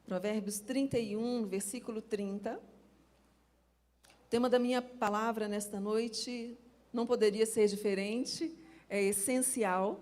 Provérbios 31, versículo 30. O tema da minha palavra nesta noite não poderia ser diferente, é essencial.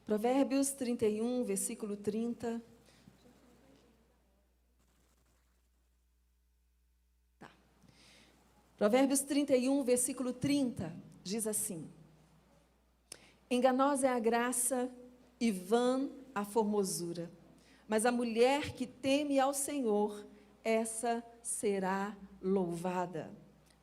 Provérbios 31, versículo 30. Tá. Provérbios 31, versículo 30, diz assim: enganosa é a graça e vã a formosura, mas a mulher que teme ao Senhor, essa será louvada.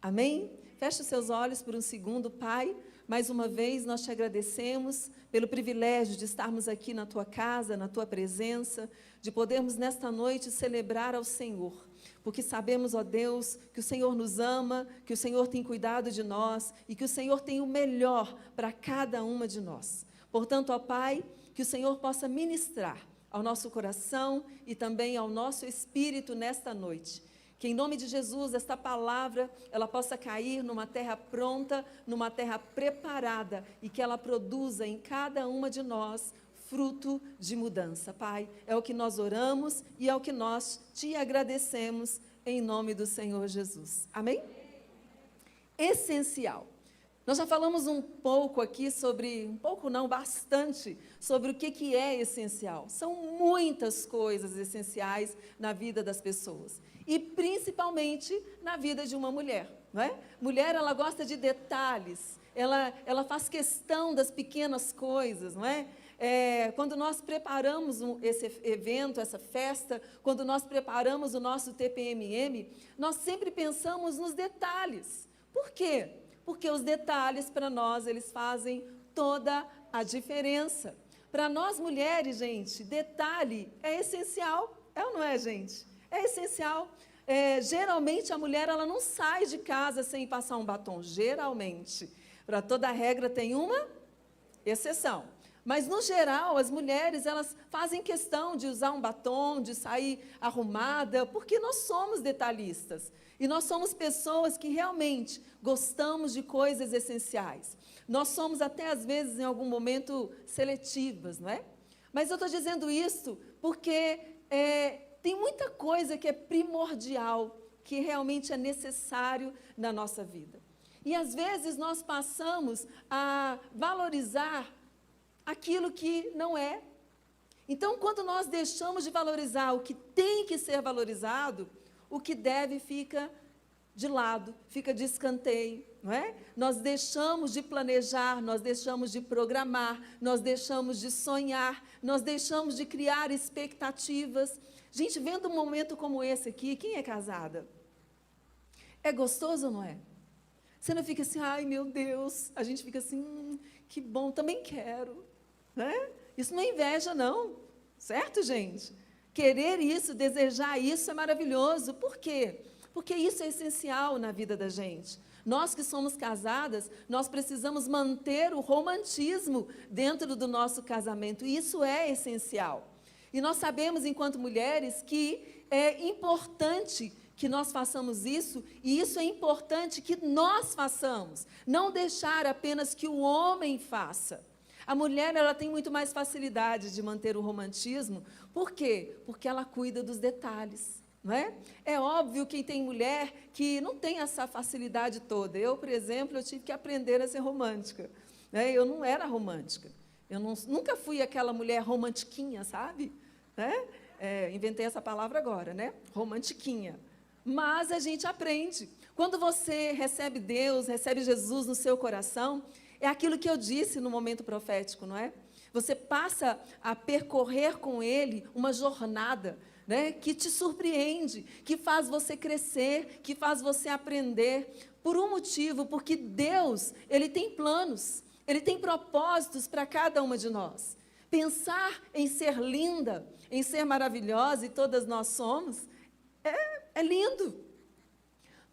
Amém? Feche os seus olhos por um segundo, Pai. Mais uma vez nós te agradecemos pelo privilégio de estarmos aqui na tua casa, na tua presença, de podermos nesta noite celebrar ao Senhor, porque sabemos, ó Deus, que o Senhor nos ama, que o Senhor tem cuidado de nós e que o Senhor tem o melhor para cada uma de nós. Portanto, ó Pai, que o Senhor possa ministrar ao nosso coração e também ao nosso espírito nesta noite. Que em nome de Jesus, esta palavra, ela possa cair numa terra pronta, numa terra preparada e que ela produza em cada uma de nós fruto de mudança, Pai. É o que nós oramos e é o que nós te agradecemos em nome do Senhor Jesus. Amém? Essencial. Nós já falamos um pouco aqui sobre, um pouco não, bastante, sobre o que é essencial. São muitas coisas essenciais na vida das pessoas. E principalmente na vida de uma mulher, não é? Mulher, ela gosta de detalhes, ela faz questão das pequenas coisas, não é? Quando nós preparamos esse evento, essa festa, quando nós preparamos o nosso TPMM, nós sempre pensamos nos detalhes. Por quê? Porque os detalhes para nós, eles fazem toda a diferença. Para nós mulheres, gente, detalhe é essencial, é ou não é, gente? É essencial. Geralmente a mulher, ela não sai de casa sem passar um batom, geralmente. Para toda regra tem uma exceção. Mas, no geral, as mulheres, elas fazem questão de usar um batom, de sair arrumada, porque nós somos detalhistas. E nós somos pessoas que realmente gostamos de coisas essenciais. Nós somos até, às vezes, em algum momento, seletivas, não é? Mas eu estou dizendo isso porque tem muita coisa que é primordial, que realmente é necessário na nossa vida. E, às vezes, nós passamos a valorizar aquilo que não é. Então, quando nós deixamos de valorizar o que tem que ser valorizado, o que deve fica de lado, fica de escanteio, não é? Nós deixamos de planejar, nós deixamos de programar, nós deixamos de sonhar, nós deixamos de criar expectativas. Gente, vendo um momento como esse aqui, quem é casada? É gostoso ou não é? Você não fica assim, ai meu Deus, a gente fica assim, que bom, também quero, né? Isso não é inveja não, certo, gente? Querer isso, desejar isso é maravilhoso. Por quê? Porque isso é essencial na vida da gente. Nós que somos casadas, nós precisamos manter o romantismo dentro do nosso casamento. E isso é essencial. E nós sabemos, enquanto mulheres, que é importante que nós façamos isso, e isso é importante que nós façamos. Não deixar apenas que o homem faça. A mulher, ela tem muito mais facilidade de manter o romantismo. Por quê? Porque ela cuida dos detalhes, não é? É óbvio que tem mulher que não tem essa facilidade toda. Eu, por exemplo, eu tive que aprender a ser romântica, né? Eu não era romântica. Eu nunca fui aquela mulher romantiquinha, sabe? Né? Inventei essa palavra agora, né? Romantiquinha. Mas a gente aprende. Quando você recebe Deus, recebe Jesus no seu coração, é aquilo que eu disse no momento profético, não é? Você passa a percorrer com Ele uma jornada, né, que te surpreende, que faz você crescer, que faz você aprender, por um motivo, porque Deus, Ele tem planos, Ele tem propósitos para cada uma de nós. Pensar em ser linda, em ser maravilhosa, e todas nós somos, é lindo.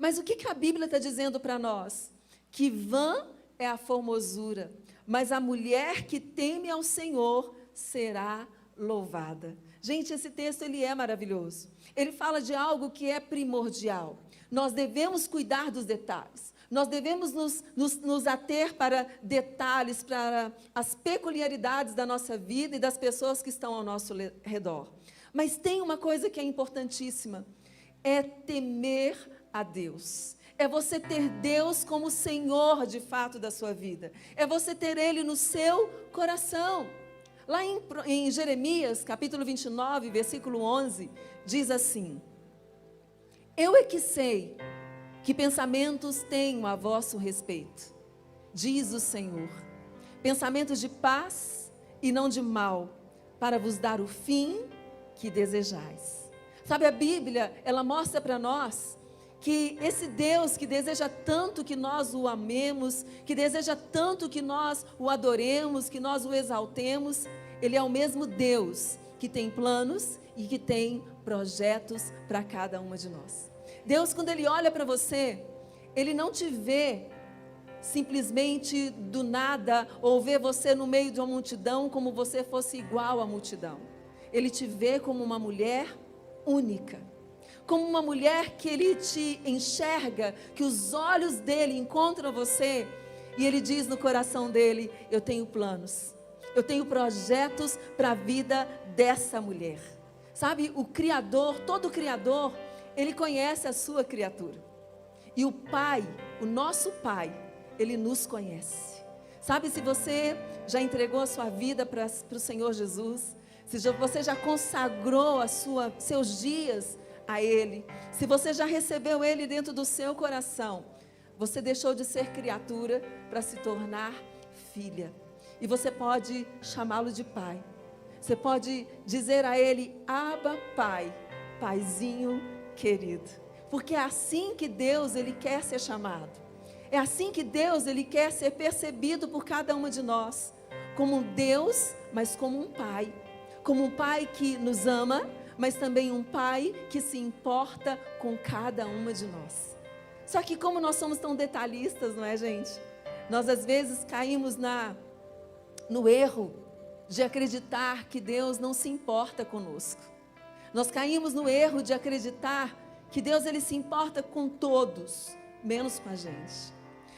Mas o que que a Bíblia está dizendo para nós? Que vã é a formosura, mas a mulher que teme ao Senhor será louvada. Gente, esse texto ele é maravilhoso. Ele fala de algo que é primordial. Nós devemos cuidar dos detalhes. Nós devemos nos ater para detalhes, para as peculiaridades da nossa vida e das pessoas que estão ao nosso redor. Mas tem uma coisa que é importantíssima, é temer a Deus. É você ter Deus como Senhor de fato da sua vida. É você ter Ele no seu coração. Lá em Jeremias, capítulo 29, versículo 11, diz assim: Eu é que sei que pensamentos tenho a vosso respeito, diz o Senhor, pensamentos de paz e não de mal, para vos dar o fim que desejais. Sabe, a Bíblia, ela mostra para nós que esse Deus que deseja tanto que nós o amemos, que deseja tanto que nós o adoremos, que nós o exaltemos, Ele é o mesmo Deus que tem planos e que tem projetos para cada uma de nós. Deus, quando Ele olha para você, Ele não te vê simplesmente do nada, ou vê você no meio de uma multidão como você fosse igual à multidão. Ele te vê como uma mulher única, como uma mulher que Ele te enxerga, que os olhos dEle encontram você, e Ele diz no coração dEle: eu tenho planos, eu tenho projetos para a vida dessa mulher. Sabe, o Criador, todo Criador, Ele conhece a sua criatura. E o Pai, o nosso Pai, Ele nos conhece. Sabe, se você já entregou a sua vida para o Senhor Jesus, se você já consagrou seus dias a Ele, se você já recebeu Ele dentro do seu coração, você deixou de ser criatura para se tornar filha. E você pode chamá-lo de Pai. Você pode dizer a Ele: Abba, Pai, Paizinho querido. Porque é assim que Deus, Ele quer ser chamado. É assim que Deus, Ele quer ser percebido por cada uma de nós. Como um Deus, mas como um Pai. Como um Pai que nos ama, mas também um Pai que se importa com cada uma de nós. Só que como nós somos tão detalhistas, não é, gente? Nós às vezes caímos no erro de acreditar que Deus não se importa conosco. Nós caímos no erro de acreditar que Deus, Ele se importa com todos, menos com a gente.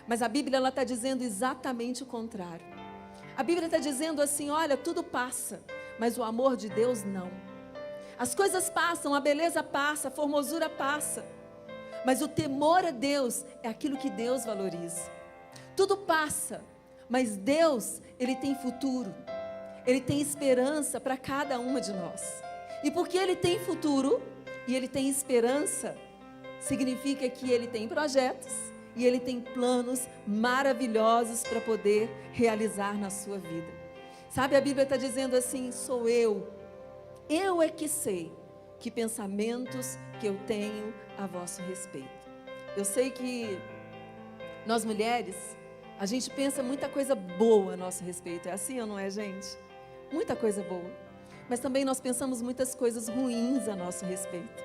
Mas a Bíblia, ela está dizendo exatamente o contrário. A Bíblia está dizendo assim: olha, tudo passa, mas o amor de Deus não. As coisas passam, a beleza passa, a formosura passa, mas o temor a Deus é aquilo que Deus valoriza. Tudo passa, mas Deus, Ele tem futuro. Ele tem esperança para cada uma de nós. E porque Ele tem futuro e Ele tem esperança, significa que Ele tem projetos e Ele tem planos maravilhosos para poder realizar na sua vida. Sabe, a Bíblia está dizendo assim: sou eu é que sei que pensamentos que eu tenho a vosso respeito. Eu sei que nós mulheres, a gente pensa muita coisa boa a nosso respeito. É assim ou não é, gente? Muita coisa boa. Mas também nós pensamos muitas coisas ruins a nosso respeito.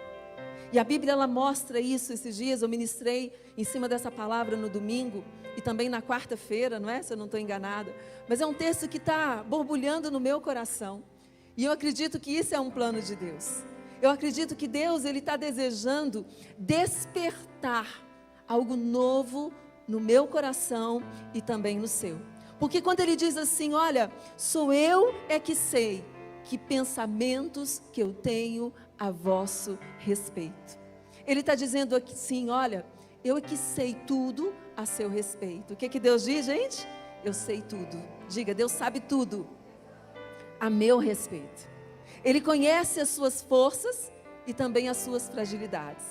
E a Bíblia, ela mostra isso. Esses dias eu ministrei em cima dessa palavra no domingo e também na quarta-feira, não é? Se eu não estou enganada. Mas é um texto que está borbulhando no meu coração. E eu acredito que isso é um plano de Deus. Eu acredito que Deus, Ele está desejando despertar algo novo no meu coração e também no seu. Porque quando Ele diz assim: olha, sou eu é que sei que pensamentos que eu tenho a vosso respeito. Ele está dizendo aqui sim: olha, eu é que sei tudo a seu respeito. O que que Deus diz, gente? Eu sei tudo. Diga: Deus sabe tudo a meu respeito. Ele conhece as suas forças e também as suas fragilidades.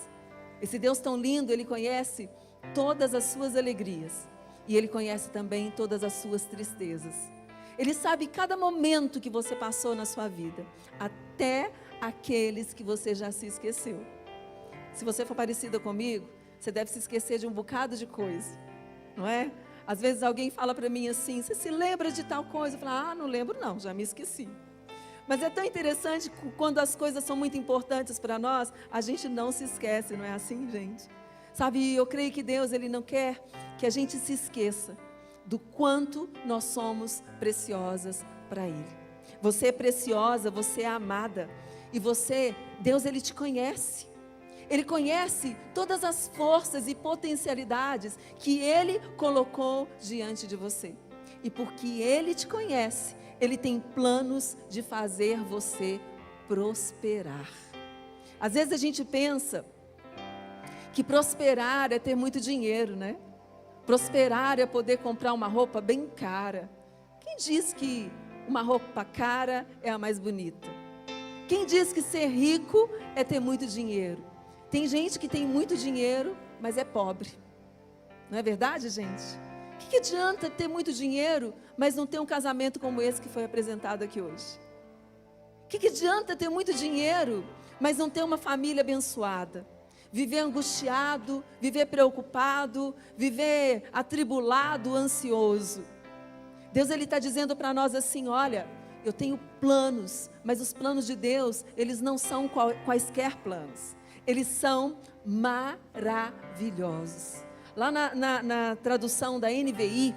Esse Deus tão lindo, Ele conhece todas as suas alegrias e Ele conhece também todas as suas tristezas. Ele sabe cada momento que você passou na sua vida, até aqueles que você já se esqueceu. Se você for parecida comigo, você deve se esquecer de um bocado de coisa, não é? Às vezes alguém fala para mim assim: você se lembra de tal coisa? Eu falo: não lembro não, já me esqueci. Mas é tão interessante quando as coisas são muito importantes para nós, a gente não se esquece, não é assim, gente? Sabe, eu creio que Deus, Ele não quer que a gente se esqueça do quanto nós somos preciosas para Ele. Você é preciosa, você é amada. E você, Deus, Ele te conhece. Ele conhece todas as forças e potencialidades que Ele colocou diante de você. E porque Ele te conhece, Ele tem planos de fazer você prosperar. Às vezes a gente pensa que prosperar é ter muito dinheiro, né? Prosperar é poder comprar uma roupa bem cara. Quem diz que uma roupa cara é a mais bonita? Quem diz que ser rico é ter muito dinheiro? Tem gente que tem muito dinheiro, mas é pobre. Não é verdade, gente? O que adianta ter muito dinheiro, mas não ter um casamento como esse que foi apresentado aqui hoje? O que adianta ter muito dinheiro, mas não ter uma família abençoada? Viver angustiado, viver preocupado, viver atribulado, ansioso. Deus, Ele está dizendo para nós assim, olha, eu tenho planos, mas os planos de Deus, eles não são quaisquer planos. Eles são maravilhosos. Lá na tradução da NVI,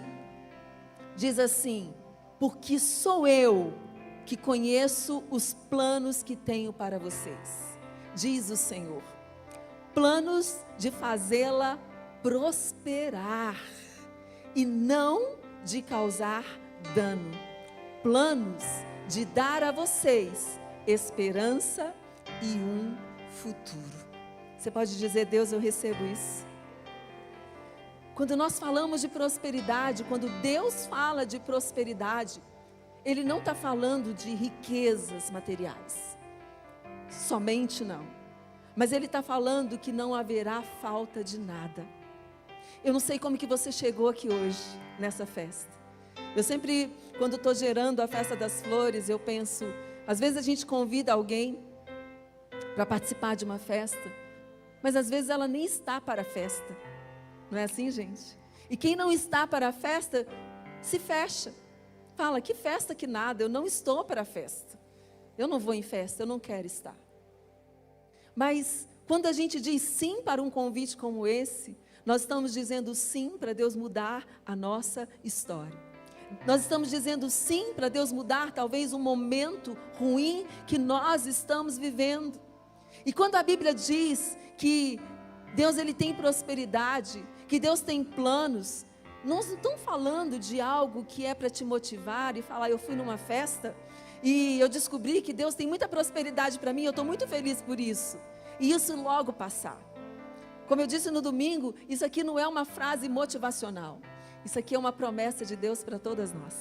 diz assim, porque sou eu que conheço os planos que tenho para vocês, diz o Senhor. Planos de fazê-la prosperar e não de causar dano. Planos de dar a vocês esperança e um futuro. Você pode dizer, Deus, eu recebo isso. Quando nós falamos de prosperidade, quando Deus fala de prosperidade, Ele não está falando de riquezas materiais. Somente não. Mas Ele está falando que não haverá falta de nada. Eu não sei como que você chegou aqui hoje, nessa festa. Eu sempre, quando estou gerando a festa das flores, eu penso, às vezes a gente convida alguém para participar de uma festa, mas às vezes ela nem está para a festa. Não é assim, gente? E quem não está para a festa, se fecha. Fala, que festa que nada, eu não estou para a festa. Eu não vou em festa, eu não quero estar. Mas quando a gente diz sim para um convite como esse, nós estamos dizendo sim para Deus mudar a nossa história. Nós estamos dizendo sim para Deus mudar talvez um momento ruim que nós estamos vivendo. E quando a Bíblia diz que Deus, Ele tem prosperidade, que Deus tem planos, nós não estamos falando de algo que é para te motivar e falar, eu fui numa festa e eu descobri que Deus tem muita prosperidade para mim, eu estou muito feliz por isso. E isso logo passar. Como eu disse no domingo, isso aqui não é uma frase motivacional. Isso aqui é uma promessa de Deus para todas nós.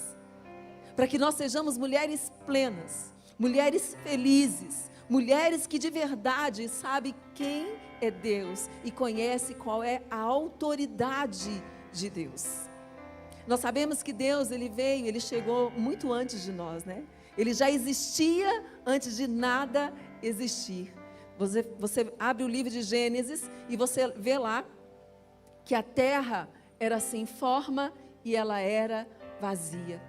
Para que nós sejamos mulheres plenas, mulheres felizes, mulheres que de verdade sabem quem é Deus e conhece qual é a autoridade de Deus. Nós sabemos que Deus, Ele veio, Ele chegou muito antes de nós, né? Ele já existia antes de nada existir. Você abre o livro de Gênesis e você vê lá que a terra era sem forma e ela era vazia.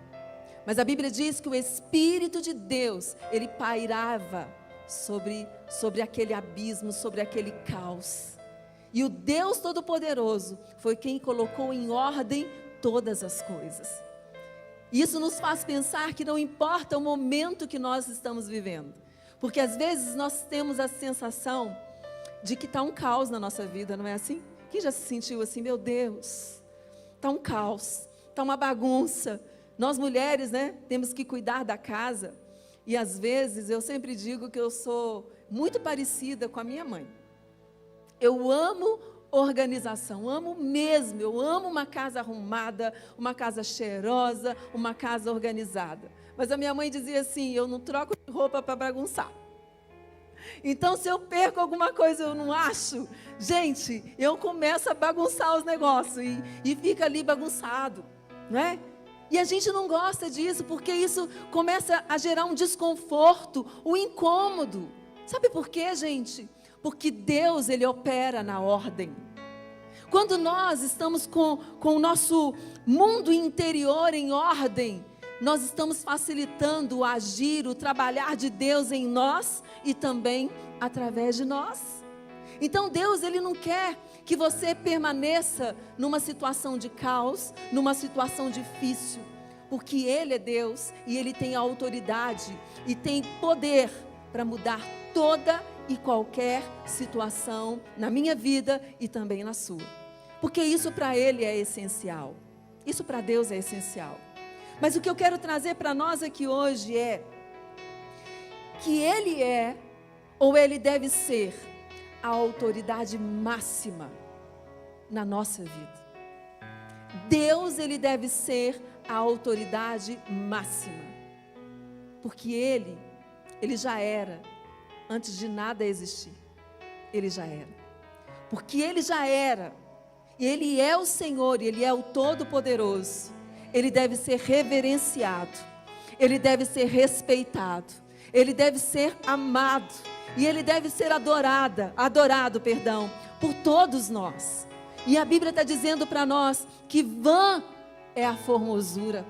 Mas a Bíblia diz que o Espírito de Deus, Ele pairava sobre aquele abismo, sobre aquele caos. E o Deus Todo-Poderoso foi quem colocou em ordem todas as coisas. Isso nos faz pensar que não importa o momento que nós estamos vivendo. Porque às vezes nós temos a sensação de que está um caos na nossa vida, não é assim? Quem já se sentiu assim, meu Deus, está um caos, está uma bagunça. Nós mulheres, né, temos que cuidar da casa. E às vezes eu sempre digo que eu sou muito parecida com a minha mãe. Eu amo organização, amo mesmo, eu amo uma casa arrumada, uma casa cheirosa, uma casa organizada. Mas a minha mãe dizia assim, eu não troco de roupa para bagunçar. Então se eu perco alguma coisa, eu não acho, gente, eu começo a bagunçar os negócios e fica ali bagunçado, não é? E a gente não gosta disso, porque isso começa a gerar um desconforto, um incômodo. Sabe por quê, gente? Porque Deus, Ele opera na ordem. Quando nós estamos com o nosso mundo interior em ordem, nós estamos facilitando o agir, o trabalhar de Deus em nós e também através de nós. Então Deus, Ele não quer que você permaneça numa situação de caos, numa situação difícil, porque Ele é Deus e Ele tem autoridade e tem poder para mudar toda e qualquer situação na minha vida e também na sua. Porque isso para Ele é essencial. Isso para Deus é essencial. Mas o que eu quero trazer para nós aqui hoje é que Ele é, ou Ele deve ser, a autoridade máxima na nossa vida. Deus, Ele deve ser a autoridade máxima. Porque Ele já era, antes de nada existir. Ele já era. Porque Ele já era, e Ele é o Senhor, e Ele é o Todo-Poderoso. Ele deve ser reverenciado, Ele deve ser respeitado, Ele deve ser amado, e Ele deve ser adorado, por todos nós. E a Bíblia está dizendo para nós que vã é a formosura,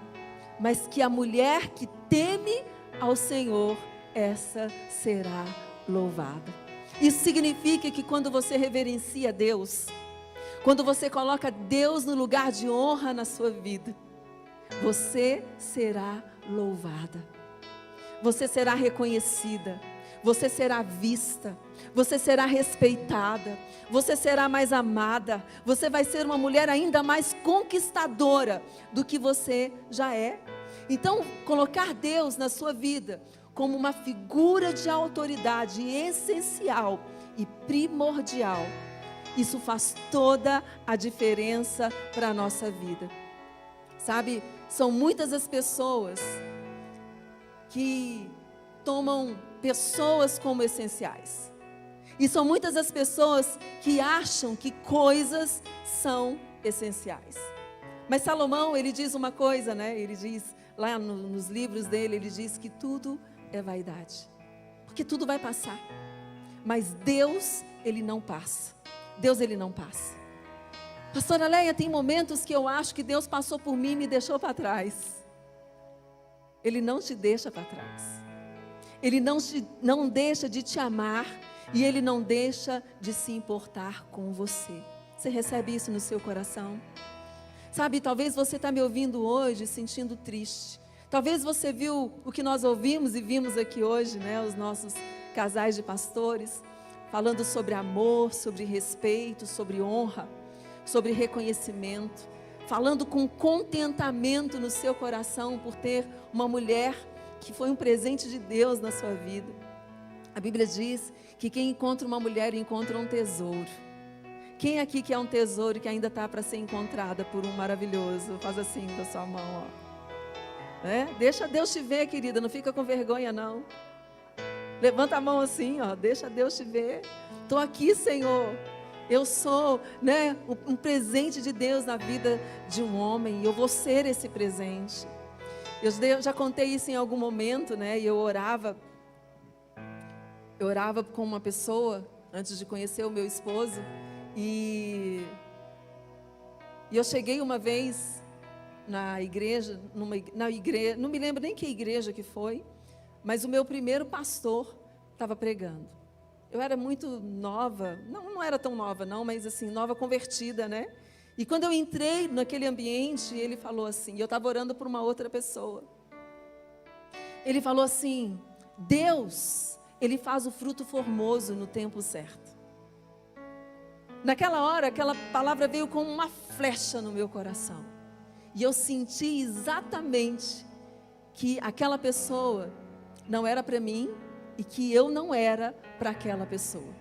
mas que a mulher que teme ao Senhor, essa será louvada. Isso significa que quando você reverencia Deus, quando você coloca Deus no lugar de honra na sua vida, você será louvada, você será reconhecida, você será vista, você será respeitada, você será mais amada, você vai ser uma mulher ainda mais conquistadora do que você já é. Então, colocar Deus na sua vida como uma figura de autoridade essencial e primordial, isso faz toda a diferença para a nossa vida. Sabe, são muitas as pessoas que tomam pessoas como essenciais. E são muitas as pessoas que acham que coisas são essenciais. Mas Salomão, ele diz uma coisa, né? Ele diz, lá nos livros dele, ele diz que tudo é vaidade. Porque tudo vai passar. Mas Deus, Ele não passa. Deus, Ele não passa. Pastora Leia, tem momentos que eu acho que Deus passou por mim e me deixou para trás. Ele não te deixa para trás. Ele não deixa de te amar e Ele não deixa de se importar com você. Você recebe isso no seu coração? Sabe, talvez você está me ouvindo hoje sentindo triste. Talvez você viu o que nós ouvimos e vimos aqui hoje, né? Os nossos casais de pastores, falando sobre amor, sobre respeito, sobre honra, sobre reconhecimento, falando com contentamento no seu coração por ter uma mulher que foi um presente de Deus na sua vida. A Bíblia diz que quem encontra uma mulher encontra um tesouro. Quem aqui quer um tesouro que ainda está para ser encontrada por um maravilhoso? Faz assim com a sua mão, ó. Deixa Deus te ver, querida, não fica com vergonha não. Levanta a mão assim, ó, deixa Deus te ver. Estou aqui, Senhor. Eu sou, um presente de Deus na vida de um homem, e eu vou ser esse presente. Eu já contei isso em algum momento, e eu orava com uma pessoa antes de conhecer o meu esposo, e eu cheguei uma vez na igreja, não me lembro nem que igreja que foi, mas o meu primeiro pastor estava pregando. Eu era muito nova, não era tão nova não, mas assim, nova convertida, E quando eu entrei naquele ambiente, ele falou assim, eu estava orando por uma outra pessoa. Ele falou assim, Deus, Ele faz o fruto formoso no tempo certo. Naquela hora, aquela palavra veio como uma flecha no meu coração. E eu senti exatamente que aquela pessoa não era para mim e que eu não era para aquela pessoa.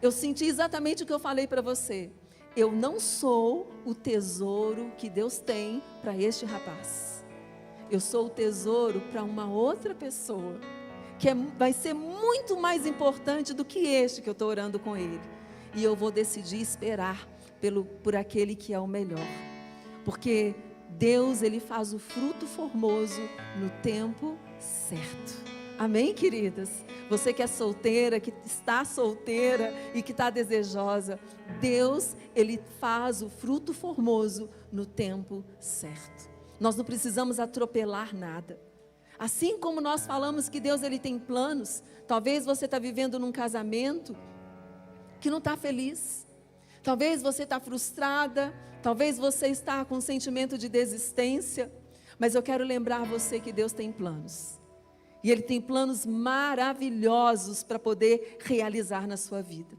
Eu senti exatamente o que eu falei para você. Eu não sou o tesouro que Deus tem para este rapaz. Eu sou o tesouro para uma outra pessoa, que vai ser muito mais importante do que este que eu estou orando com ele. E eu vou decidir esperar por aquele que é o melhor. Porque Deus, Ele faz o fruto formoso no tempo certo. Amém, queridas? Você que é solteira, que está solteira e que está desejosa, Deus, Ele faz o fruto formoso no tempo certo. Nós não precisamos atropelar nada. Assim como nós falamos que Deus, Ele tem planos, talvez você está vivendo num casamento que não está feliz. Talvez você está frustrada, talvez você está com um sentimento de desistência, mas eu quero lembrar você que Deus tem planos. E Ele tem planos maravilhosos para poder realizar na sua vida.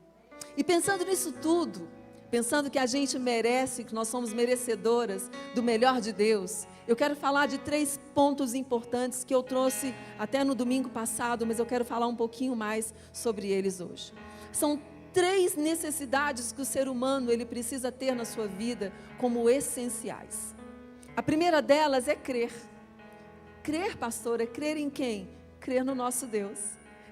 E pensando nisso tudo, pensando que a gente merece, que nós somos merecedoras do melhor de Deus, eu quero falar de 3 pontos importantes que eu trouxe até no domingo passado, mas eu quero falar um pouquinho mais sobre eles hoje. São 3 necessidades que o ser humano ele precisa ter na sua vida como essenciais. A primeira delas é crer. Crer, pastor, é crer em quem? Crer no nosso Deus.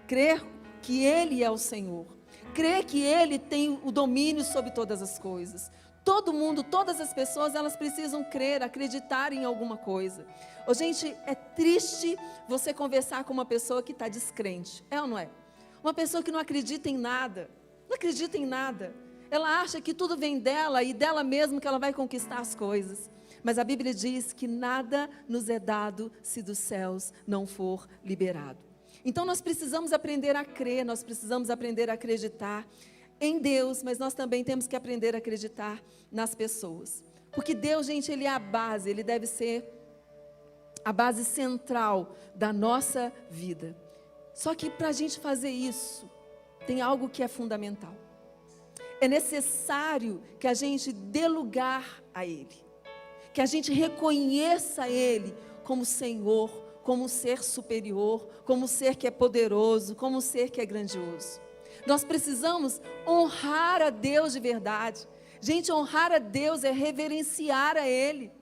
Crer que Ele é o Senhor. Crer que Ele tem o domínio sobre todas as coisas. Todo mundo, todas as pessoas, elas precisam crer, acreditar em alguma coisa. Ô, gente, é triste você conversar com uma pessoa que está descrente. É ou não é? Uma pessoa que não acredita em nada. Não acredita em nada. Ela acha que tudo vem dela e dela mesma que ela vai conquistar as coisas. Mas a Bíblia diz que nada nos é dado se dos céus não for liberado. Então nós precisamos aprender a crer, nós precisamos aprender a acreditar em Deus, mas nós também temos que aprender a acreditar nas pessoas. Porque Deus, gente, Ele é a base, Ele deve ser a base central da nossa vida. Só que para a gente fazer isso, tem algo que é fundamental. É necessário que a gente dê lugar a Ele. Que a gente reconheça Ele como Senhor, como um ser superior, como um ser que é poderoso, como um ser que é grandioso. Nós precisamos honrar a Deus de verdade. Gente, honrar a Deus é reverenciar a Ele.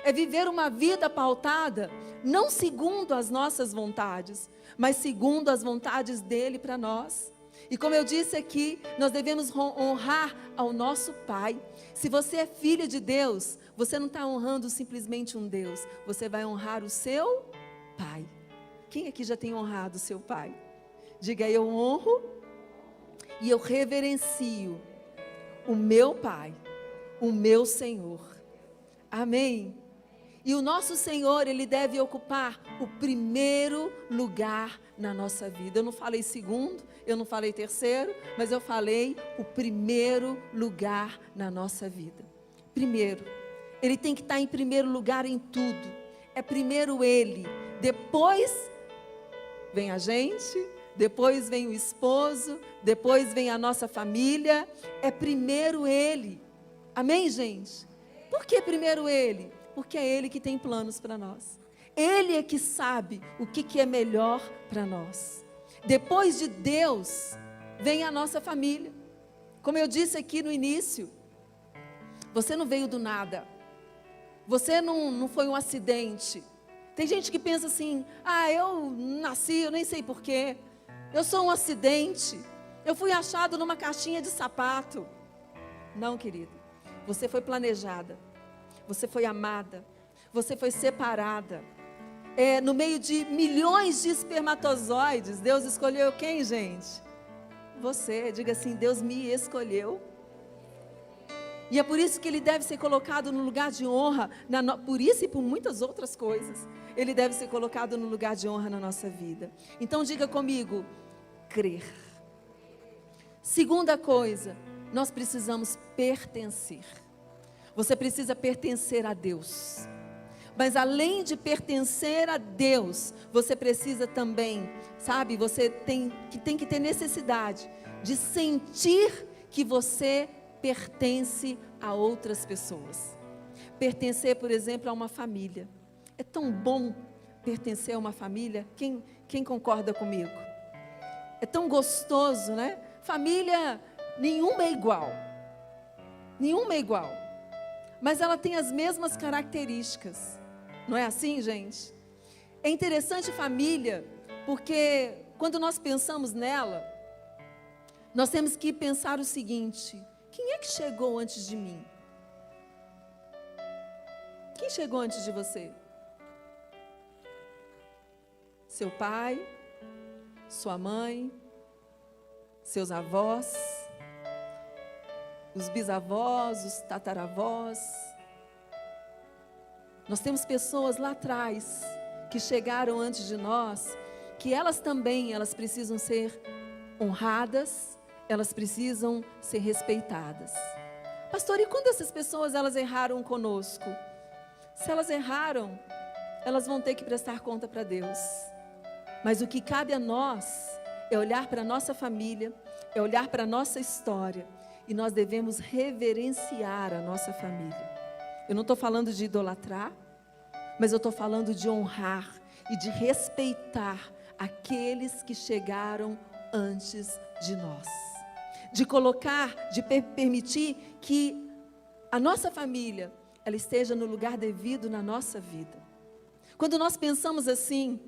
É viver uma vida pautada, não segundo as nossas vontades, mas segundo as vontades dEle para nós. E como eu disse aqui, nós devemos honrar ao nosso Pai. Se você é filha de Deus, você não está honrando simplesmente um Deus, você vai honrar o seu Pai. Quem aqui já tem honrado o seu Pai? Diga, eu honro e eu reverencio o meu Pai, o meu Senhor. Amém? E o nosso Senhor, Ele deve ocupar o primeiro lugar na nossa vida. Eu não falei segundo, eu não falei terceiro, mas eu falei o primeiro lugar na nossa vida. Primeiro, Ele tem que estar em primeiro lugar em tudo. É primeiro Ele, depois vem a gente, depois vem o esposo, depois vem a nossa família. É primeiro Ele. Amém, gente? Por que primeiro Ele? Porque é Ele que tem planos para nós. Ele é que sabe o que é melhor para nós. Depois de Deus, vem a nossa família. Como eu disse aqui no início, você não veio do nada. Você não foi um acidente. Tem gente que pensa assim, eu nasci, eu nem sei porquê. Eu sou um acidente. Eu fui achado numa caixinha de sapato. Não, querido. Você foi planejada. Você foi amada, você foi separada. No meio de milhões de espermatozoides, Deus escolheu quem, gente? Você. Diga assim, Deus me escolheu. E é por isso que Ele deve ser colocado no lugar de honra, por isso e por muitas outras coisas. Ele deve ser colocado no lugar de honra na nossa vida. Então diga comigo, crer. Segunda coisa, nós precisamos pertencer. Você precisa pertencer a Deus. Mas além de pertencer a Deus, você precisa também, sabe, você tem que ter necessidade de sentir que você pertence a outras pessoas. Pertencer, por exemplo, a uma família. É tão bom pertencer a uma família. Quem concorda comigo? É tão gostoso, né? Família, nenhuma é igual. Nenhuma é igual. Mas ela tem as mesmas características. Não é assim, gente? É interessante família, porque quando nós pensamos nela, nós temos que pensar o seguinte: quem é que chegou antes de mim? Quem chegou antes de você? Seu pai, sua mãe, seus avós, os bisavós, os tataravós. Nós temos pessoas lá atrás que chegaram antes de nós, que elas precisam ser honradas, elas precisam ser respeitadas. Pastor, e quando essas pessoas elas erraram conosco? Se elas erraram, elas vão ter que prestar conta para Deus. Mas o que cabe a nós é olhar para a nossa família, é olhar para a nossa história, e nós devemos reverenciar a nossa família. Eu não estou falando de idolatrar, mas eu estou falando de honrar e de respeitar aqueles que chegaram antes de nós. De colocar, de permitir que a nossa família, ela esteja no lugar devido na nossa vida. Quando nós pensamos assim,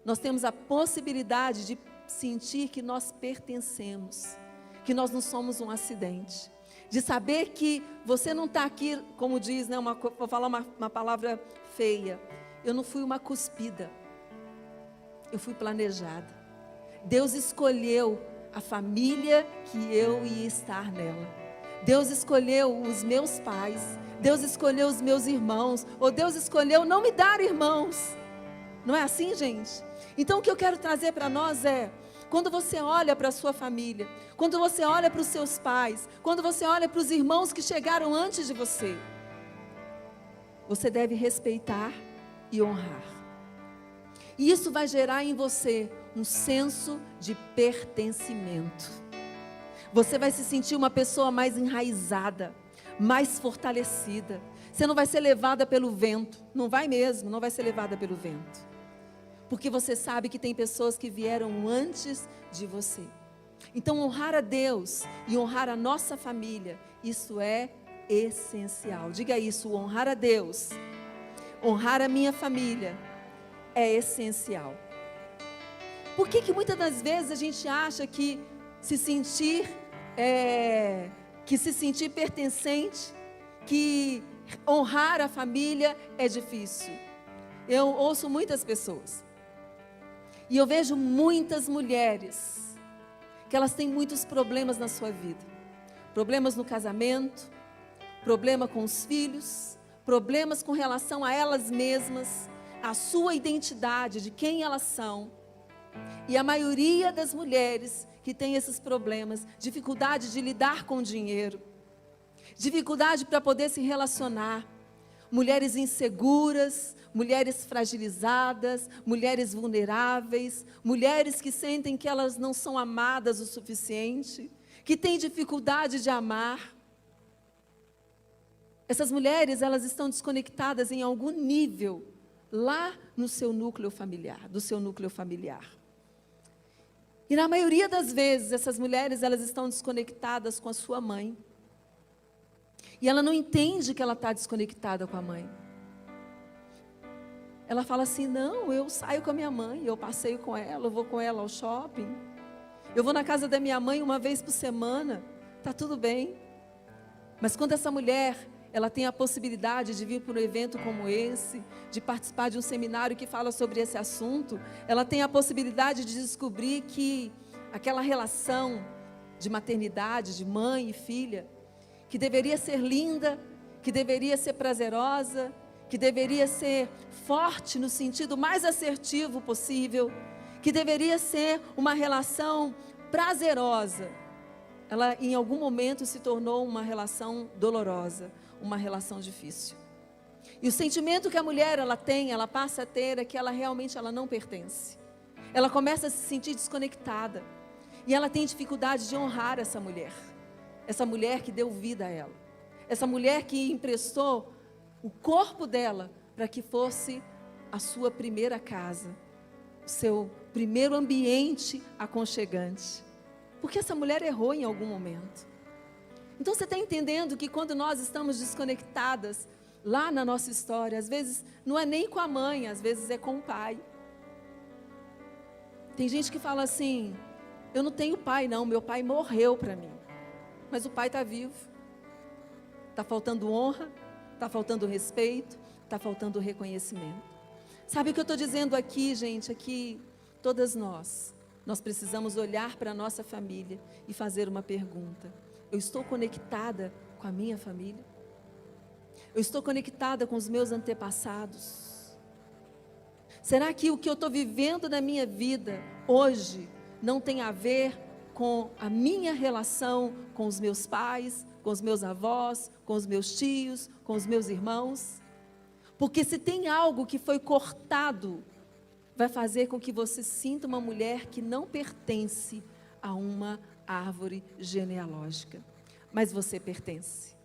nós temos a possibilidade de sentir que nós pertencemos, que nós não somos um acidente, de saber que você não está aqui, como diz, né, vou falar uma palavra feia, eu não fui uma cuspida, eu fui planejada. Deus escolheu a família que eu ia estar nela. Deus escolheu os meus pais, Deus escolheu os meus irmãos, ou Deus escolheu não me dar irmãos. Não é assim, gente? Então o que eu quero trazer para nós é, quando você olha para a sua família, quando você olha para os seus pais, quando você olha para os irmãos que chegaram antes de você, você deve respeitar e honrar. E isso vai gerar em você um senso de pertencimento. Você vai se sentir uma pessoa mais enraizada, mais fortalecida. Você não vai ser levada pelo vento, não vai mesmo, não vai ser levada pelo vento. Porque você sabe que tem pessoas que vieram antes de você. Então honrar a Deus e honrar a nossa família, isso é essencial. Diga isso, honrar a Deus, honrar a minha família é essencial. Por que muitas das vezes a gente acha que se sentir pertencente, que honrar a família é difícil? Eu ouço muitas pessoas. E eu vejo muitas mulheres que elas têm muitos problemas na sua vida. Problemas no casamento, problema com os filhos, problemas com relação a elas mesmas, a sua identidade, de quem elas são. E a maioria das mulheres que tem esses problemas, dificuldade de lidar com o dinheiro, dificuldade para poder se relacionar, mulheres inseguras, mulheres fragilizadas, mulheres vulneráveis, mulheres que sentem que elas não são amadas o suficiente, que têm dificuldade de amar. Essas mulheres, elas estão desconectadas em algum nível, lá no seu núcleo familiar, do seu núcleo familiar. E na maioria das vezes, essas mulheres, elas estão desconectadas com a sua mãe. E ela não entende que ela está desconectada com a mãe. Ela fala assim, não, eu saio com a minha mãe, eu passeio com ela, eu vou com ela ao shopping. Eu vou na casa da minha mãe uma vez por semana, está tudo bem. Mas quando essa mulher, ela tem a possibilidade de vir para um evento como esse, de participar de um seminário que fala sobre esse assunto, ela tem a possibilidade de descobrir que aquela relação de maternidade, de mãe e filha, que deveria ser linda, que deveria ser prazerosa, que deveria ser forte no sentido mais assertivo possível, que deveria ser uma relação prazerosa, ela em algum momento se tornou uma relação dolorosa, uma relação difícil. E o sentimento que a mulher ela tem, ela passa a ter, é que ela realmente ela não pertence. Ela começa a se sentir desconectada. E ela tem dificuldade de honrar essa mulher que deu vida a ela. Essa mulher que emprestou o corpo dela para que fosse a sua primeira casa, o seu primeiro ambiente aconchegante. Porque essa mulher errou em algum momento. Então você está entendendo que quando nós estamos desconectadas lá na nossa história, às vezes não é nem com a mãe, às vezes é com o pai. Tem gente que fala assim, eu não tenho pai não, meu pai morreu para mim. Mas o pai está vivo. Está faltando honra, está faltando respeito, está faltando reconhecimento. Sabe o que eu estou dizendo aqui, gente? Aqui, todas nós precisamos olhar para a nossa família e fazer uma pergunta. Eu estou conectada com a minha família? Eu estou conectada com os meus antepassados? Será que o que eu estou vivendo na minha vida hoje não tem a ver com a minha relação com os meus pais, com os meus avós, com os meus tios, com os meus irmãos. Porque se tem algo que foi cortado, vai fazer com que você sinta uma mulher que não pertence a uma árvore genealógica. Mas você pertence.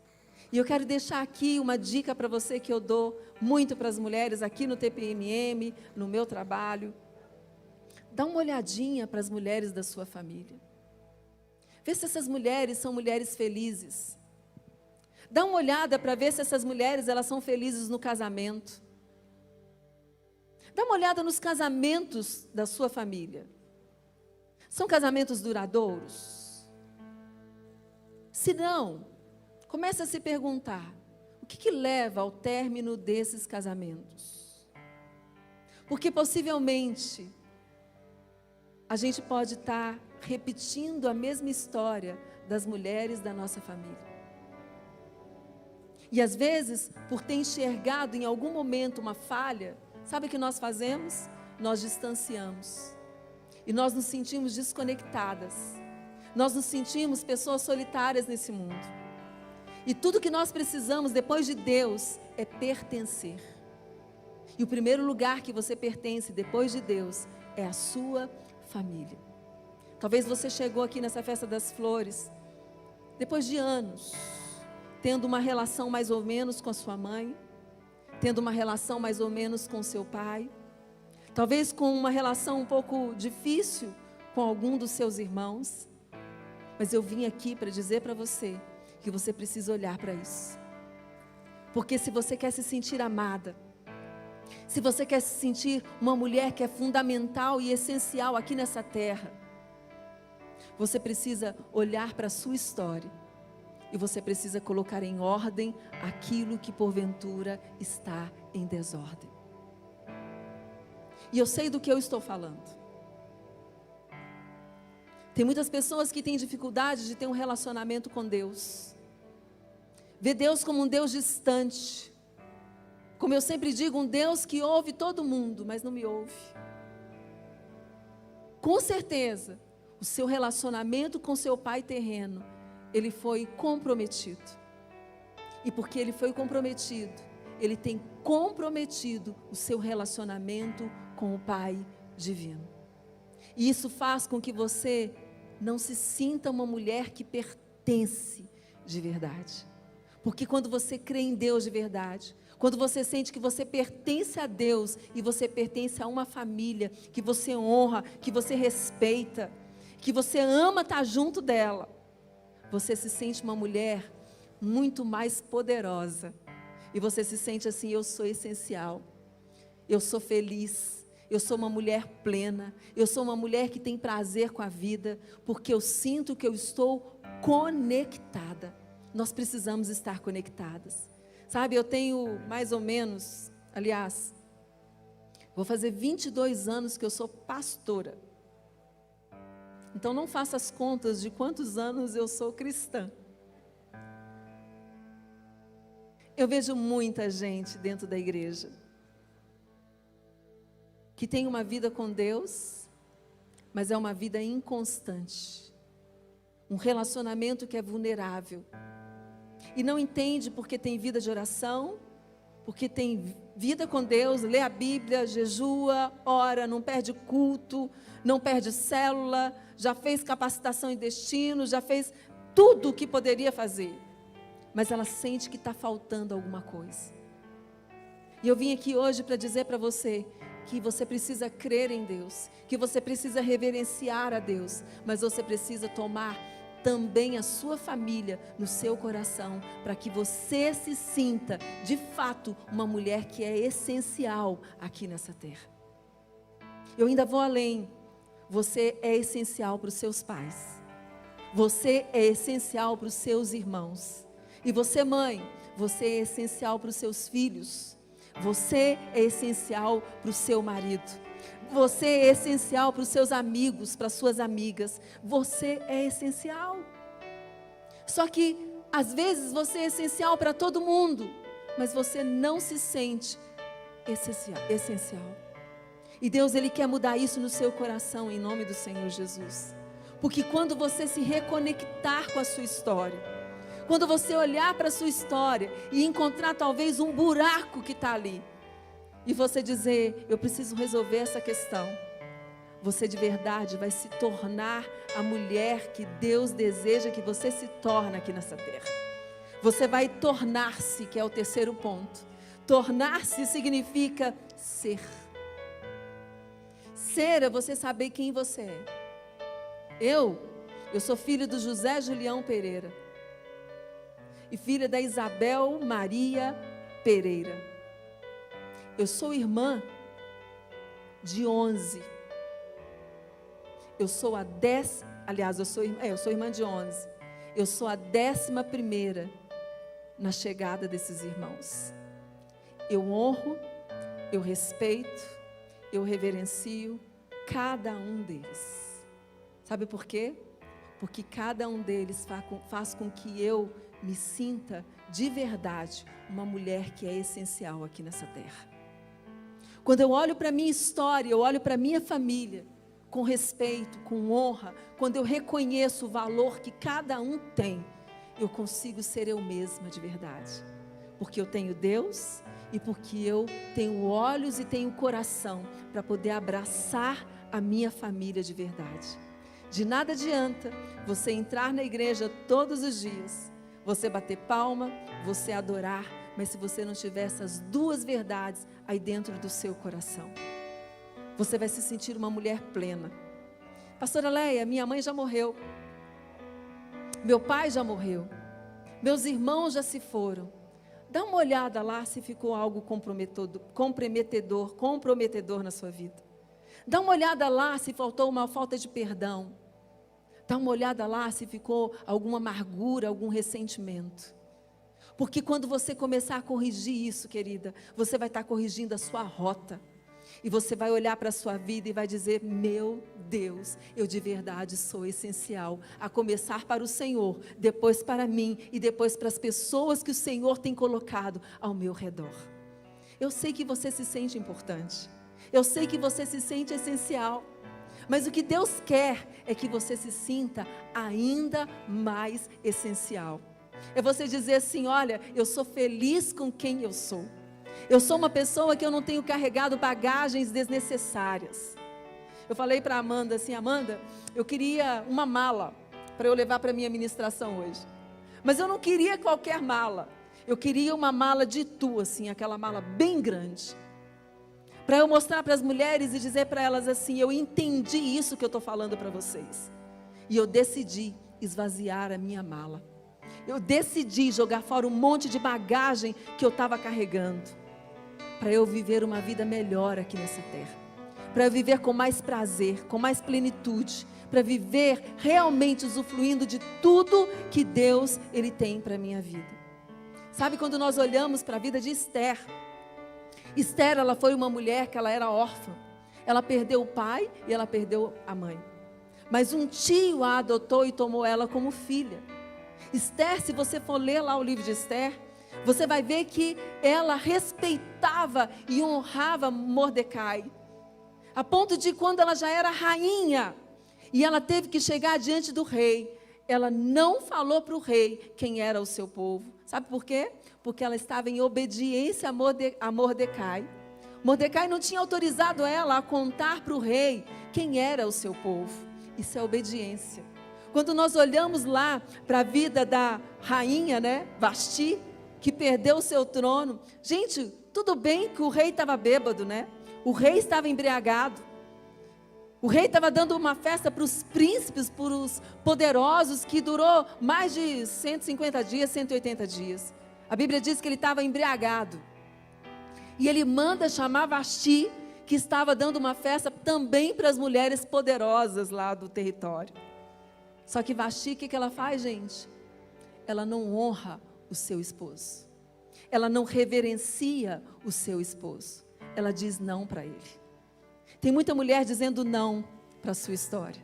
E eu quero deixar aqui uma dica para você que eu dou muito para as mulheres aqui no TPMM, no meu trabalho. Dá uma olhadinha para as mulheres da sua família. Vê se essas mulheres são mulheres felizes. Dá uma olhada para ver se essas mulheres elas são felizes no casamento. Dá uma olhada nos casamentos da sua família. São casamentos duradouros? Se não, comece a se perguntar, o que leva ao término desses casamentos? Porque possivelmente a gente pode estar repetindo a mesma história das mulheres da nossa família. E às vezes, por ter enxergado em algum momento uma falha, sabe o que nós fazemos? Nós distanciamos. E nós nos sentimos desconectadas. Nós nos sentimos pessoas solitárias nesse mundo. E tudo que nós precisamos depois de Deus é pertencer. E o primeiro lugar que você pertence depois de Deus é a sua família. Talvez você chegou aqui nessa festa das flores depois de anos, tendo uma relação mais ou menos com a sua mãe, tendo uma relação mais ou menos com seu pai, talvez com uma relação um pouco difícil com algum dos seus irmãos. Mas eu vim aqui para dizer para você que você precisa olhar para isso. Porque se você quer se sentir amada, se você quer se sentir uma mulher que é fundamental e essencial aqui nessa terra, você precisa olhar para a sua história e você precisa colocar em ordem aquilo que porventura está em desordem. E eu sei do que eu estou falando. Tem muitas pessoas que têm dificuldade de ter um relacionamento com Deus. Vê Deus como um Deus distante. Como eu sempre digo, um Deus que ouve todo mundo, mas não me ouve. Com certeza, o seu relacionamento com seu pai terreno, ele foi comprometido. E porque ele foi comprometido, ele tem comprometido o seu relacionamento com o Pai divino. E isso faz com que você não se sinta uma mulher que pertence de verdade. Porque quando você crê em Deus de verdade, quando você sente que você pertence a Deus e você pertence a uma família que você honra, que você respeita, que você ama estar junto dela, você se sente uma mulher muito mais poderosa. E você se sente assim: eu sou essencial, eu sou feliz, eu sou uma mulher plena, eu sou uma mulher que tem prazer com a vida, porque eu sinto que eu estou conectada. Nós precisamos estar conectadas. Sabe, eu tenho mais ou menos, aliás, vou fazer 22 anos que eu sou pastora. Então não faça as contas de quantos anos eu sou cristã. Eu vejo muita gente dentro da igreja que tem uma vida com Deus, mas é uma vida inconstante. Um relacionamento que é vulnerável. E não entende porque tem vida de oração, porque tem vida com Deus, lê a Bíblia, jejua, ora, não perde culto, não perde célula, já fez capacitação em destino, já fez tudo o que poderia fazer. Mas ela sente que está faltando alguma coisa. E eu vim aqui hoje para dizer para você que você precisa crer em Deus, que você precisa reverenciar a Deus, mas você precisa tomar também a sua família no seu coração, para que você se sinta, de fato, uma mulher que é essencial aqui nessa terra. Eu ainda vou além. Você é essencial para os seus pais. Você é essencial para os seus irmãos. E você, mãe, você é essencial para os seus filhos. Você é essencial para o seu marido. Você é essencial para os seus amigos, para as suas amigas. Você é essencial. Só que, às vezes, você é essencial para todo mundo, mas você não se sente essencial. E Deus, Ele quer mudar isso no seu coração, em nome do Senhor Jesus. Porque quando você se reconectar com a sua história, Quando você olhar para a sua história e encontrar talvez um buraco que está ali, e você dizer, eu preciso resolver essa questão, você de verdade vai se tornar a mulher que Deus deseja que você se torne aqui nessa terra. Você vai tornar-se, que é o terceiro ponto. Tornar-se significa ser. Ser é você saber quem você é. Eu sou filho do José Julião Pereira e filha da Isabel Maria Pereira. Eu sou irmã de 11. Eu sou a 10, aliás, eu sou irmã de 11. Eu sou a 11ª na chegada desses irmãos. Eu honro, eu respeito, eu reverencio cada um deles. Sabe por quê? Porque cada um deles faz com que eu me sinta de verdade uma mulher que é essencial aqui nessa terra. Quando eu olho para a minha história, eu olho para a minha família, com respeito, com honra, quando eu reconheço o valor que cada um tem, eu consigo ser eu mesma de verdade. Porque eu tenho Deus e porque eu tenho olhos e tenho coração para poder abraçar a minha família de verdade. De nada adianta você entrar na igreja todos os dias, você bater palma, você adorar, mas se você não tiver essas duas verdades aí dentro do seu coração, você vai se sentir uma mulher plena. Pastora Leia, minha mãe já morreu, meu pai já morreu, meus irmãos já se foram. Dá uma olhada lá se ficou algo comprometedor na sua vida. Dá uma olhada lá se faltou uma falta de perdão. Dá uma olhada lá se ficou alguma amargura, algum ressentimento. Porque quando você começar a corrigir isso, querida, você vai estar corrigindo a sua rota. E você vai olhar para a sua vida e vai dizer, meu Deus, eu de verdade sou essencial. A começar para o Senhor, depois para mim e depois para as pessoas que o Senhor tem colocado ao meu redor. Eu sei que você se sente importante. Eu sei que você se sente essencial. Mas o que Deus quer é que você se sinta ainda mais essencial. É você dizer assim, olha, eu sou feliz com quem eu sou. Eu sou uma pessoa que eu não tenho carregado bagagens desnecessárias. Eu falei para a Amanda assim, Amanda, eu queria uma mala para eu levar para a minha ministração hoje. Mas eu não queria qualquer mala. Eu queria uma mala de tu, assim, aquela mala bem grande. Para eu mostrar para as mulheres e dizer para elas assim, eu entendi isso que eu estou falando para vocês. E eu decidi esvaziar a minha mala. Eu decidi jogar fora um monte de bagagem que eu estava carregando. Para eu viver uma vida melhor aqui nessa terra. Para eu viver com mais prazer, com mais plenitude. Para viver realmente usufruindo de tudo que Deus, Ele tem para a minha vida. Sabe quando nós olhamos para a vida de Esther? Esther, ela foi uma mulher que ela era órfã. Ela perdeu o pai e ela perdeu a mãe. Mas um tio a adotou e tomou ela como filha. Esther, se você for ler lá o livro de Esther, você vai ver que ela respeitava e honrava Mordecai. A ponto de quando ela já era rainha e ela teve que chegar diante do rei, ela não falou para o rei quem era o seu povo. Sabe por quê? Porque ela estava em obediência a Mordecai. Mordecai não tinha autorizado ela a contar para o rei quem era o seu povo. Isso é obediência. Quando nós olhamos lá para a vida da rainha, né, Vasti, que perdeu o seu trono. Gente, tudo bem que o rei estava bêbado, né? O rei estava embriagado. O rei estava dando uma festa para os príncipes, para os poderosos, que durou mais de 150 dias, 180 dias. A Bíblia diz que ele estava embriagado. E ele manda chamar Vasti, que estava dando uma festa também para as mulheres poderosas lá do território. Só que Vasti, o que ela faz, gente? Ela não honra o seu esposo. Ela não reverencia o seu esposo. Ela diz não para ele. Tem muita mulher dizendo não para a sua história.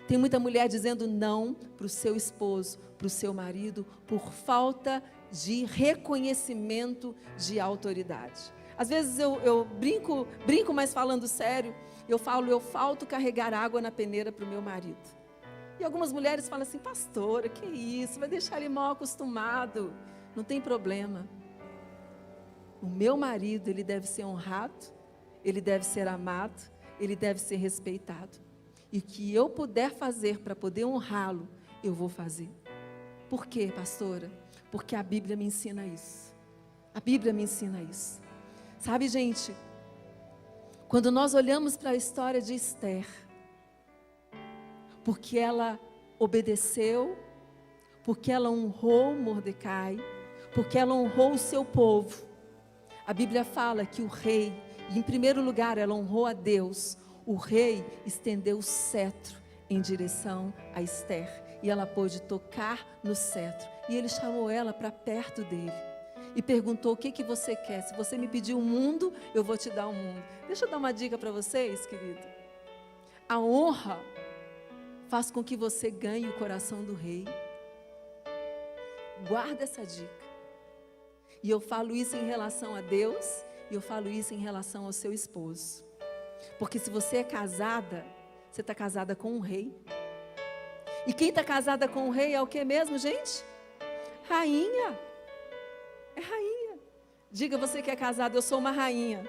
Tem muita mulher dizendo não para o seu esposo, para o seu marido, por falta de reconhecimento de autoridade. Às vezes eu brinco, mas falando sério, eu falo, eu falto carregar água na peneira para o meu marido. E algumas mulheres falam assim: pastora, que isso? Vai deixar ele mal acostumado. Não tem problema. O meu marido, ele deve ser honrado, ele deve ser amado, ele deve ser respeitado. E o que eu puder fazer para poder honrá-lo, eu vou fazer. Por quê, pastora? Porque a Bíblia me ensina isso. A Bíblia me ensina isso. Sabe, gente, quando nós olhamos para a história de Esther, porque ela obedeceu, porque ela honrou Mordecai, porque ela honrou o seu povo, a Bíblia fala que o rei, e em primeiro lugar ela honrou a Deus, o rei estendeu o cetro em direção a Esther, e ela pôde tocar no cetro, e ele chamou ela para perto dele, e perguntou: o que que você quer? Se você me pedir um mundo, eu vou te dar um mundo. Deixa eu dar uma dica para vocês, querido. A honra faz com que você ganhe o coração do rei. Guarda essa dica. E eu falo isso em relação a Deus, e eu falo isso em relação ao seu esposo. Porque se você é casada, você está casada com um rei. E quem está casada com um rei é o que mesmo, gente? Rainha. É rainha. Diga, você que é casada: eu sou uma rainha.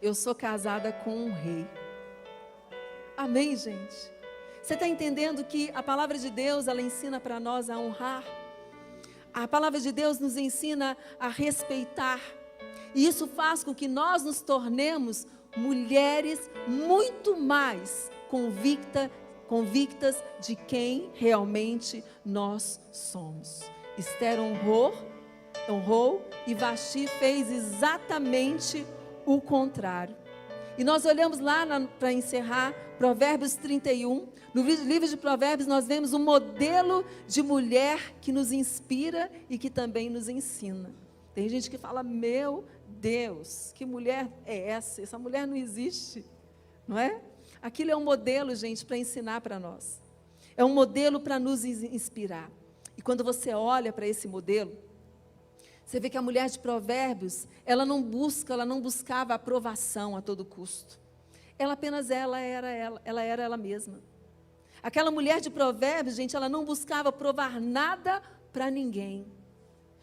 Eu sou casada com um rei. Amém, gente? Você está entendendo que a palavra de Deus, ela ensina para nós a honrar? A palavra de Deus nos ensina a respeitar. E isso faz com que nós nos tornemos mulheres muito mais convictas de quem realmente nós somos. Esther honrou e Vasti fez exatamente o contrário. E nós olhamos lá para encerrar Provérbios 31. No livro de Provérbios nós vemos um modelo de mulher que nos inspira e que também nos ensina. Tem gente que fala: meu Deus, que mulher é essa? Essa mulher não existe, não é? Aquilo é um modelo, gente, para ensinar para nós. É um modelo para nos inspirar. E quando você olha para esse modelo, você vê que a mulher de Provérbios, ela não buscava aprovação a todo custo. Ela apenas era ela mesma. Aquela mulher de Provérbios, gente, ela não buscava provar nada para ninguém.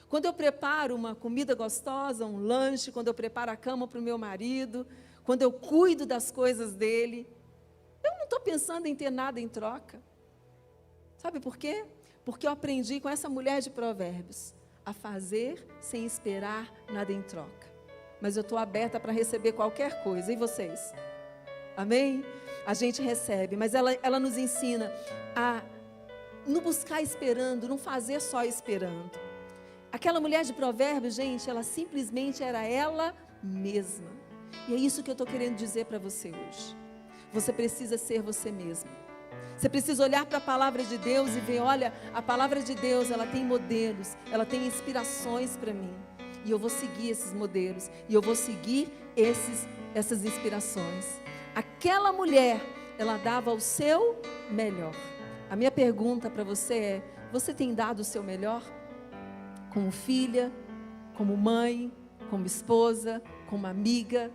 Quando eu preparo uma comida gostosa, um lanche, quando eu preparo a cama para o meu marido, quando eu cuido das coisas dele, eu não estou pensando em ter nada em troca. Sabe por quê? Porque eu aprendi com essa mulher de Provérbios a fazer sem esperar nada em troca. Mas eu estou aberta para receber qualquer coisa. E vocês? Amém? A gente recebe, mas ela nos ensina a não buscar esperando, não fazer só esperando. Aquela mulher de Provérbios, gente, ela simplesmente era ela mesma. E é isso que eu estou querendo dizer para você hoje. Você precisa ser você mesma. Você precisa olhar para a palavra de Deus e ver: olha, a palavra de Deus, ela tem modelos, ela tem inspirações para mim. E eu vou seguir esses modelos, e eu vou seguir essas inspirações. Aquela mulher, ela dava o seu melhor. A minha pergunta para você é: você tem dado o seu melhor? Como filha, como mãe, como esposa, como amiga?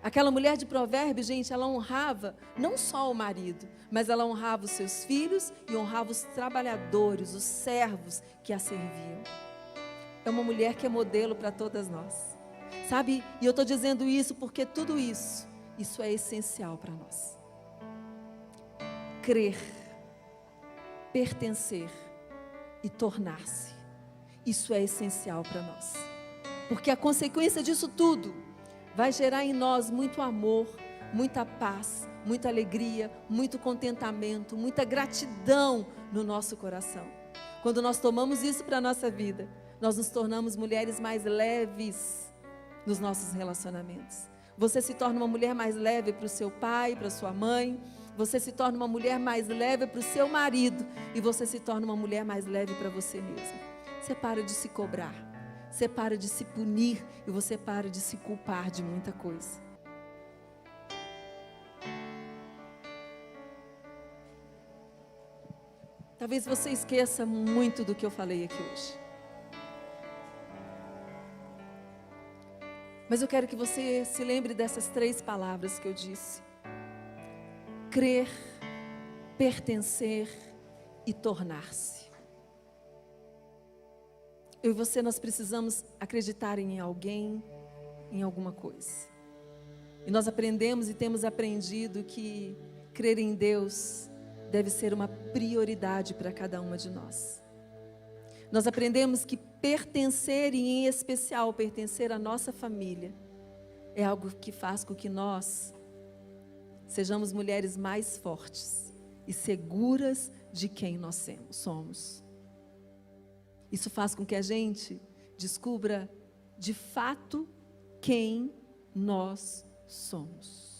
Aquela mulher de Provérbios, gente, ela honrava não só o marido, mas ela honrava os seus filhos e honrava os trabalhadores, os servos que a serviam. É uma mulher que é modelo para todas nós. Sabe? E eu estou dizendo isso porque tudo isso é essencial para nós. Crer, pertencer e tornar-se. Isso é essencial para nós. Porque a consequência disso tudo vai gerar em nós muito amor, muita paz, muita alegria, muito contentamento, muita gratidão no nosso coração. Quando nós tomamos isso para a nossa vida, nós nos tornamos mulheres mais leves nos nossos relacionamentos. Você se torna uma mulher mais leve para o seu pai, para a sua mãe. Você se torna uma mulher mais leve para o seu marido. E você se torna uma mulher mais leve para você mesma. Você para de se cobrar. Você para de se punir. E você para de se culpar de muita coisa. Talvez você esqueça muito do que eu falei aqui hoje. Mas eu quero que você se lembre dessas 3 palavras que eu disse. Crer, pertencer e tornar-se. Eu e você, nós precisamos acreditar em alguém, em alguma coisa. E nós aprendemos e temos aprendido que crer em Deus deve ser uma prioridade para cada uma de nós. Nós aprendemos que pertencer, e em especial pertencer à nossa família, é algo que faz com que nós sejamos mulheres mais fortes e seguras de quem nós somos. Isso faz com que a gente descubra de fato quem nós somos.